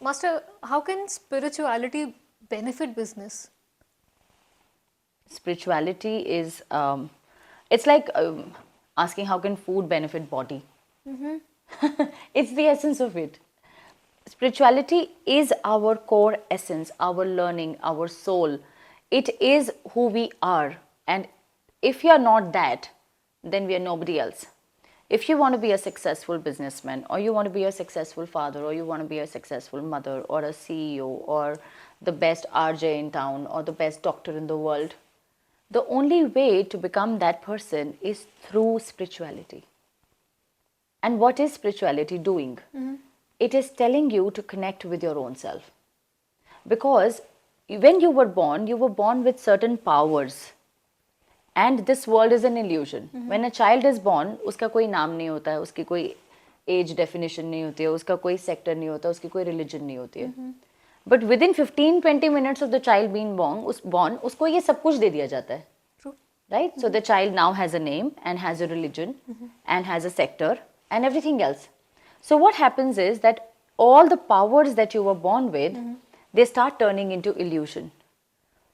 Master, how can spirituality benefit business? Spirituality is, it's like asking how can food benefit body. It's the essence of it. Spirituality is our core essence, our learning, our soul. It is who we are. And if you are not that, then we are nobody else. If you want to be a successful businessman, or you want to be a successful father, or you want to be a successful mother, or a CEO, or the best RJ in town, or the best doctor in the world, the only way to become that person is through spirituality. And what is spirituality doing? It is telling you to connect with your own self. Because when you were born with certain powers. And this world is an illusion. When a child is born, उसका कोई नाम नहीं होता है, उसकी कोई age definition नहीं होती है, उसका कोई sector नहीं होता, उसकी कोई religion नहीं होती है. But within 15-20 minutes of the child being born, उसको ये सब कुछ दे दिया जाता है. True. Right? So the child now has a name and has a religion and has a sector and everything else. So what happens is that all the powers that you were born with, they start turning into illusion.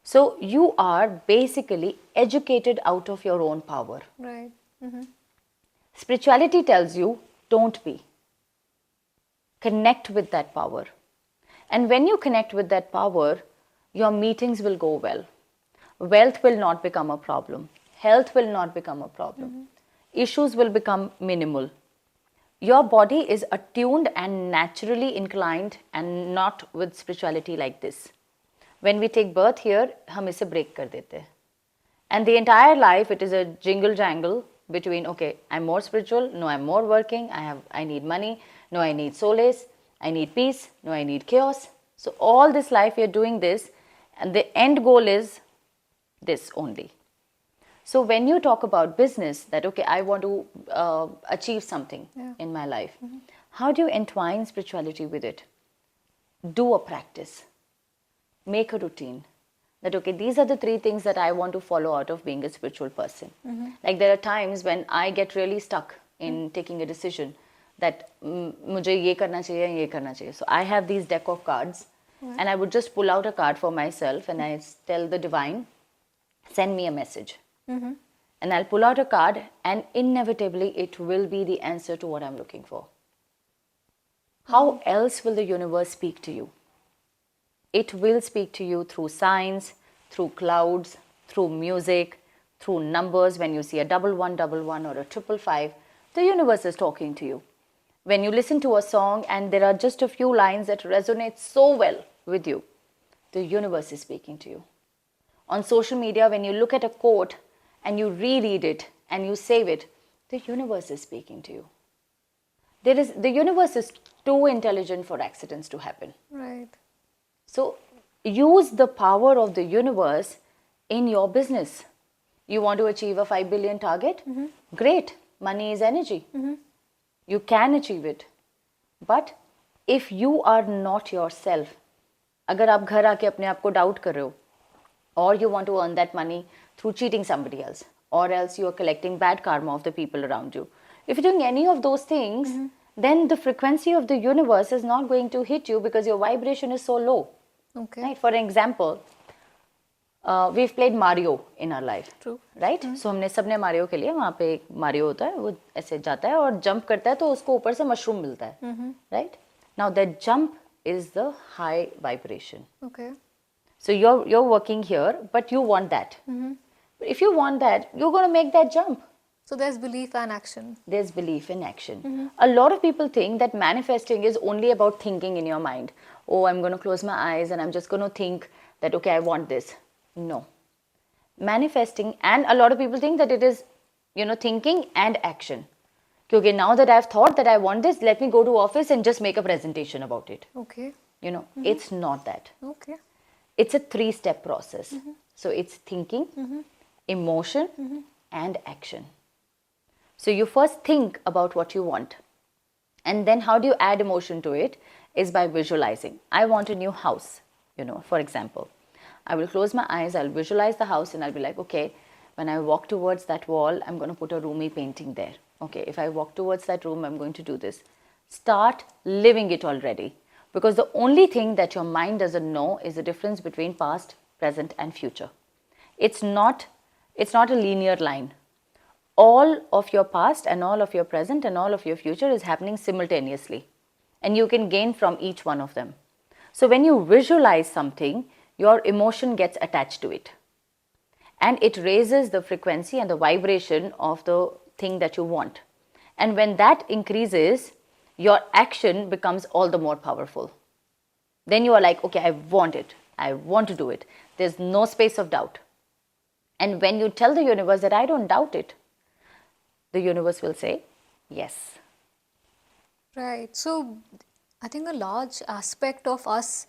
So you are basically educated out of your own power. Right. Spirituality tells you, don't be. Connect with that power. And when you connect with that power, your meetings will go well. Wealth will not become a problem. Health will not become a problem. Issues will become minimal. Your body is attuned and naturally inclined, and not with spirituality like this. When we take birth here, हम इसे break कर देते हैं. And the entire life, it is a jingle jangle between, okay, I'm more spiritual, no, I'm more working, I need money, no, I need solace, I need peace, no, I need chaos. So all this life we are doing this, and the end goal is this only. So when you talk about business, that okay, I want to achieve something in my life, how do you entwine spirituality with it? Do a practice. Make a routine. That okay, these are the 3 things that I want to follow out of being a spiritual person. Like there are times when I get really stuck in taking a decision that मुझे ये करना चाहिए, ये करना चाहिए. So I have these deck of cards, and I would just pull out a card for myself, and I tell the divine, send me a message. And I'll pull out a card, and inevitably it will be the answer to what I'm looking for. How else will the universe speak to you? It will speak to you through signs, through clouds, through music, through numbers. When you see a 1111 or a 555, the universe is talking to you. When you listen to a song and there are just a few lines that resonate so well with you, the universe is speaking to you. On social media, when you look at a quote and you reread it and you save it, The universe is speaking to you. The universe is too intelligent for accidents to happen. Right. So use the power of the universe in your business. You want to achieve a 5 billion target? Great. Money is energy. You can achieve it. But if you are not yourself, अगर आप घर आके अपने आप को doubt कर रहे हो, or you want to earn that money through cheating somebody else, or else you are collecting bad karma of the people around you. If you're doing any of those things, then the frequency of the universe is not going to hit you because your vibration is so low. Okay. Right? For example, we've played Mario in our life. True. Right? So हमने सबने Mario के लिए वहाँ पे एक Mario होता है, वो ऐसे जाता है और jump करता है तो उसको ऊपर से mushroom मिलता है. Right? Now that jump is the high vibration. Okay. So you're working here, but you want that. If you want that, you're going to make that jump. So there's belief and action. There's belief in action. A lot of people think that manifesting is only about thinking in your mind. Oh, I'm going to close my eyes and I'm just going to think that, okay, I want this. No. Manifesting, and a lot of people think that it is, thinking and action. Okay, now that I've thought that I want this, let me go to office and just make a presentation about it. Okay. It's not that. Okay. It's a 3-step process. So it's thinking, emotion, and action. So you first think about what you want. And then how do you add emotion to it? Is by visualizing. I want a new house, for example. I will close my eyes, I'll visualize the house and I'll be like, okay, when I walk towards that wall, I'm going to put a roomy painting there. Okay, if I walk towards that room, I'm going to do this. Start living it already. Because the only thing that your mind doesn't know is the difference between past, present and future. It's not a linear line. All of your past and all of your present and all of your future is happening simultaneously. And you can gain from each one of them. So when you visualize something, your emotion gets attached to it. And it raises the frequency and the vibration of the thing that you want. And when that increases, your action becomes all the more powerful. Then you are like, okay, I want it. I want to do it. There's no space of doubt. And when you tell the universe that I don't doubt it, the universe will say, yes. Right. So I think a large aspect of us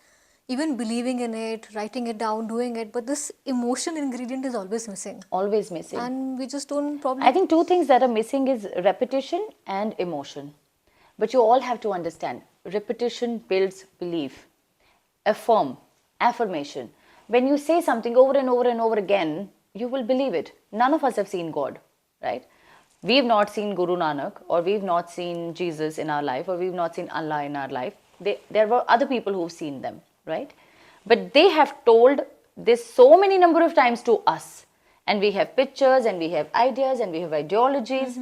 even believing in it, writing it down, doing it, but this emotion ingredient is always missing. Always missing. And we just don't probably... I think 2 things that are missing is repetition and emotion. But you all have to understand, repetition builds belief. Affirmation. When you say something over and over and over again, you will believe it. None of us have seen God, right? We've not seen Guru Nanak, or we've not seen Jesus in our life, or we've not seen Allah in our life. There were other people who've seen them, right? But they have told this so many number of times to us. And we have pictures, and we have ideas, and we have ideologies.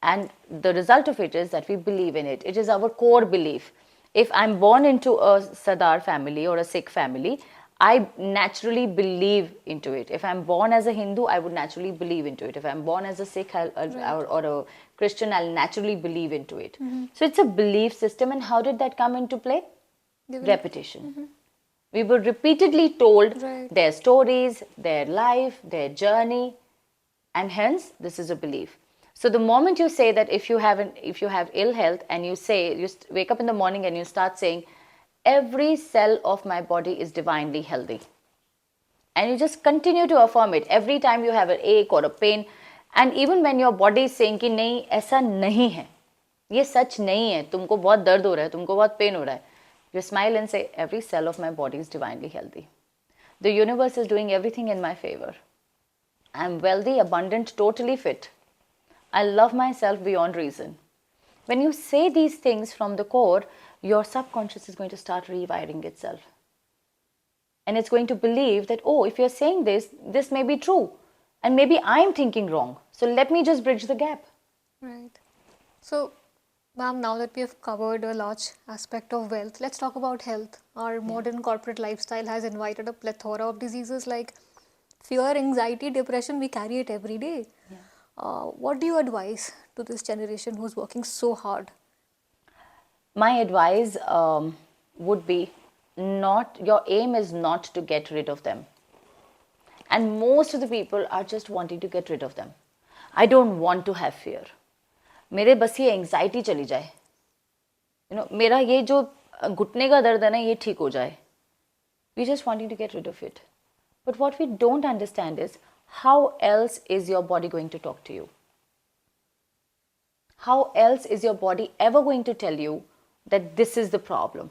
And the result of it is that we believe in it. It is our core belief. If I'm born into a Sardar family or a Sikh family, I naturally believe into it. If I'm born as a Hindu, I would naturally believe into it. If I'm born as a Sikh or a Christian, I'll naturally believe into it. So it's a belief system. And how did that come into play? Repetition. We were repeatedly told their stories, their life, their journey, and hence this is a belief. So the moment you say that if you have ill health and you wake up in the morning and you start saying, every cell of my body is divinely healthy. And you just continue to affirm it every time you have an ache or a pain. And even when your body is saying कि नहीं ऐसा नहीं है, ये सच नहीं है, तुमको बहुत दर्द हो रहा है, तुमको बहुत pain हो रहा है, you smile and say, every cell of my body is divinely healthy. The universe is doing everything in my favor. I'm wealthy, abundant, totally fit. I love myself beyond reason. When you say these things from the core, your subconscious is going to start rewiring itself. And it's going to believe that, oh, if you're saying this, this may be true. And maybe I'm thinking wrong. So let me just bridge the gap. Right. So, ma'am, now that we have covered a large aspect of wealth, let's talk about health. Our modern corporate lifestyle has invited a plethora of diseases like fear, anxiety, depression. We carry it every day. Yeah. What do you advise to this generation who's working so hard? My advice would be your aim is not to get rid of them. And most of the people are just wanting to get rid of them. I don't want to have fear. मेरे बस ये anxiety चली जाए, मेरा ये जो घुटने का दर्द है ना ये ठीक हो जाए. We just wanting to get rid of it. But what we don't understand is how else is your body going to talk to you? How else is your body ever going to tell you that this is the problem?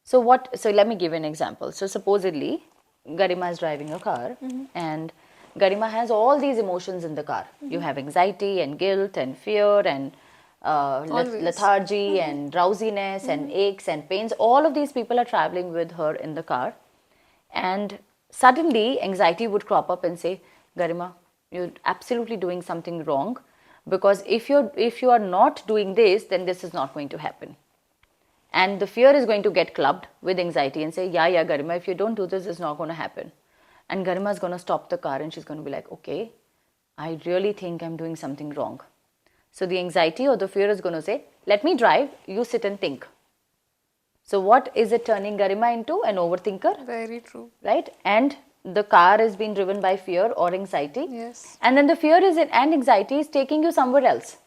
So let me give an example. So supposedly Garima is driving a car, and Garima has all these emotions in the car. You have anxiety and guilt and fear and lethargy and drowsiness and aches and pains. All of these people are traveling with her in the car, and suddenly anxiety would crop up and say, Garima, you're absolutely doing something wrong, because if you are not doing this, then this is not going to happen. And the fear is going to get clubbed with anxiety and say, yeah, Garima, if you don't do this, it's not going to happen. And Garima is going to stop the car and she's going to be like, okay, I really think I'm doing something wrong. So the anxiety or the fear is going to say, let me drive, you sit and think. So what is it turning Garima into? An overthinker. Very true. Right? And the car is being driven by fear or anxiety. Yes. And then the fear and anxiety is taking you somewhere else.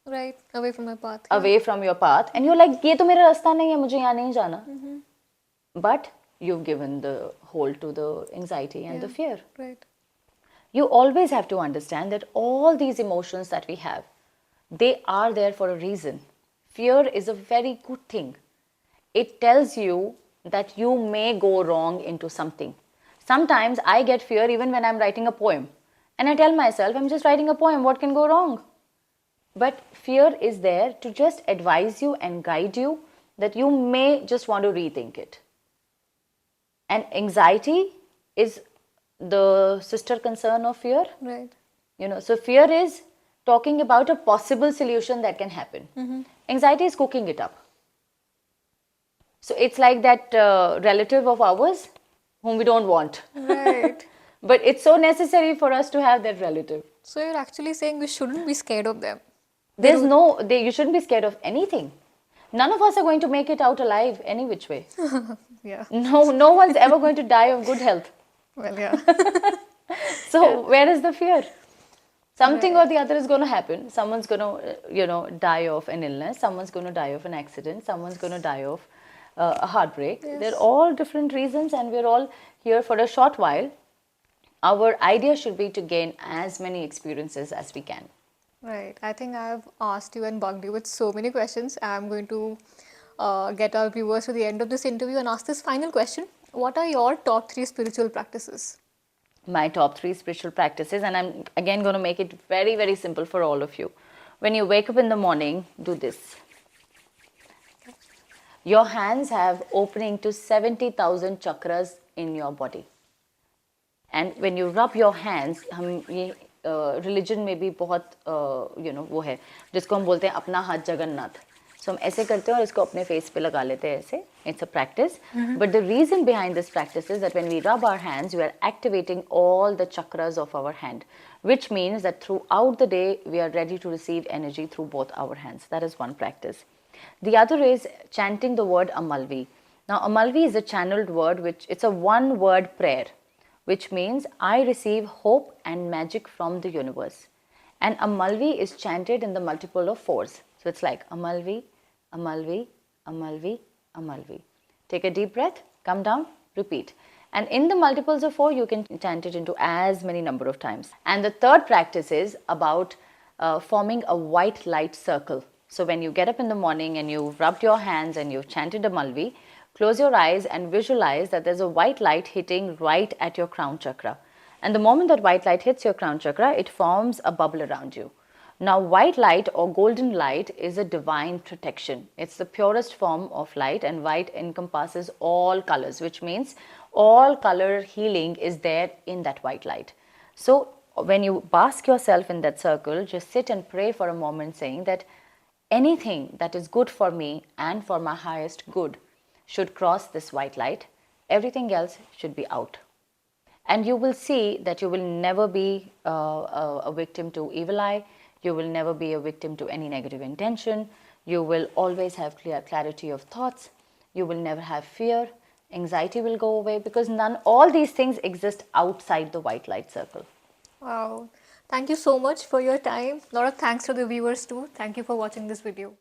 Right, away from my path. Away from your path. And you're like, ये तो मेरा रास्ता नहीं है, मुझे यहाँ नहीं जाना. But you've given the hold to the anxiety and the fear. Right. You always have to understand that all these emotions that we have, they are there for a reason. Fear is a very good thing. It tells you that you may go wrong into something. Sometimes I get fear even when I'm writing a poem. And I tell myself, I'm just writing a poem, what can go wrong? But fear is there to just advise you and guide you that you may just want to rethink it. And anxiety is the sister concern of fear. Right. So fear is talking about a possible solution that can happen. Anxiety is cooking it up. So it's like that relative of ours whom we don't want. Right. But it's so necessary for us to have that relative. So you're actually saying we shouldn't be scared of them. You shouldn't be scared of anything. None of us are going to make it out alive any which way. Yeah. No one's ever going to die of good health. Well, yeah. So where is the fear? Something or the other is going to happen. Someone's going to, die of an illness. Someone's going to die of an accident. Someone's going to die of a heartbreak. Yes. They're all different reasons, and we're all here for a short while. Our idea should be to gain as many experiences as we can. Right. I think I've asked you and bugged you with so many questions. I'm going to get our viewers to the end of this interview and ask this final question. What are your top 3 spiritual practices? My top 3 spiritual practices, and I'm again going to make it very, very simple for all of you. When you wake up in the morning, do this. Your hands have opening to 70,000 chakras in your body. And when you rub your hands, religion में भी बहुत वो है जिसको हम बोलते हैं अपना हाथ जगन्नाथ. So हम ऐसे करते हैं और इसको अपने face पे लगा लेते हैं ऐसे. It's a practice. But the reason behind this practice is that when we rub our hands, we are activating all the chakras of our hand, which means that throughout the day, we are ready to receive energy through both our hands. That is one practice. The other is chanting the word Amalvi. Now, Amalvi is a channeled word, it's a one-word prayer, which means I receive hope and magic from the universe. And Amalvi is chanted in the multiple of 4s. So it's like Amalvi, Amalvi, Amalvi, Amalvi. Take a deep breath, come down, repeat. And in the multiples of 4, you can chant it into as many number of times. And the third practice is about forming a white light circle. So when you get up in the morning and you've rubbed your hands and you've chanted Amalvi, close your eyes and visualize that there's a white light hitting right at your crown chakra. And the moment that white light hits your crown chakra, it forms a bubble around you. Now, white light or golden light is a divine protection. It's the purest form of light, and white encompasses all colors, which means all color healing is there in that white light. So when you bask yourself in that circle, just sit and pray for a moment, saying that anything that is good for me and for my highest good should cross this white light. Everything else should be out. And you will see that you will never be a victim to evil eye. You will never be a victim to any negative intention. You will always have clarity of thoughts. You will never have fear. Anxiety will go away, because all these things exist outside the white light circle. Wow. Thank you so much for your time. A lot of thanks to the viewers too. Thank you for watching this video.